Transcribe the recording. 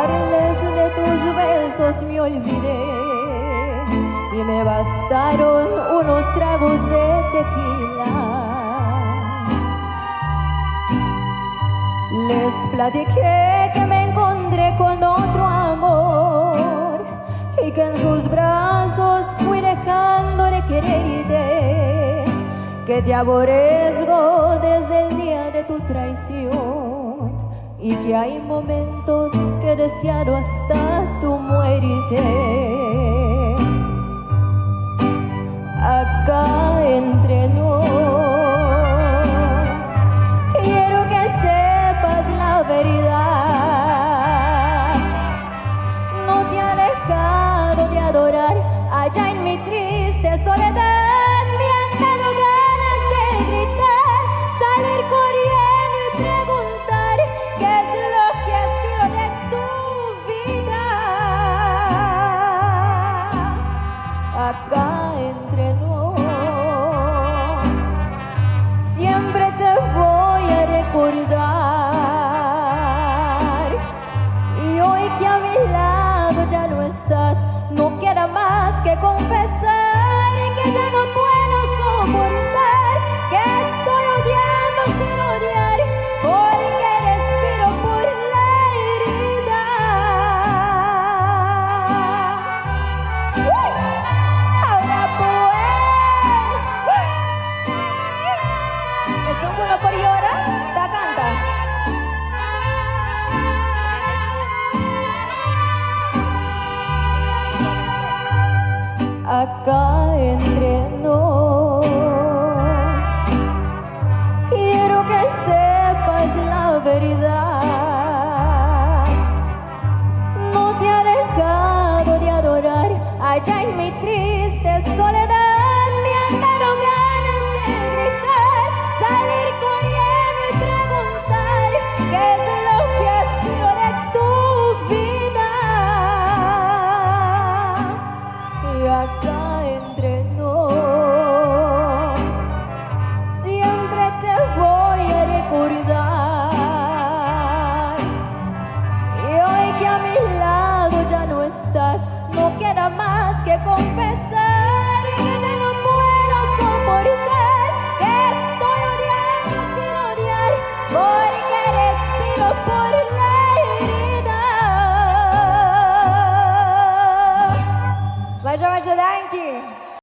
culpables de tus besos me olvidé y me bastaron unos tragos de tequila. Les platiqué que me encontré con otro amor y que en sus brazos fui dejando de quererte, que te aborrezco desde el día de tu traición y que hay momentos que he deseado hasta tu muerte. Acá entre nos quiero que sepas la verdad. No te ha dejado de adorar allá en mi triste soledad. Me han dado ganas de gritar, salir corriendo y preguntar qué es lo que ha sido de tu vida. Acá entre nos siempre te voy a recordar. Y hoy que a mi lado ya no estás, no queda más que confesar que ya no puedo soportar, que estoy odiando sin odiar, porque respiro por la herida. Ahora pues, ¿es un bueno por llorar? Da canta. Acá entre nos quiero que sepas la verdad. No te ha dejado de adorar allá en mi triste soledad. Me han dado ganas de gritar, salir corriendo y preguntar qué es lo que ha sido de tu vida. Y acá entre nos siempre te voy a recordar. Y hoy que a mi lado ya no estás, no queda más que confesar que ya no puedo soportar, que estoy odiando sin odiar, porque respiro por la herida. Vaya, danke.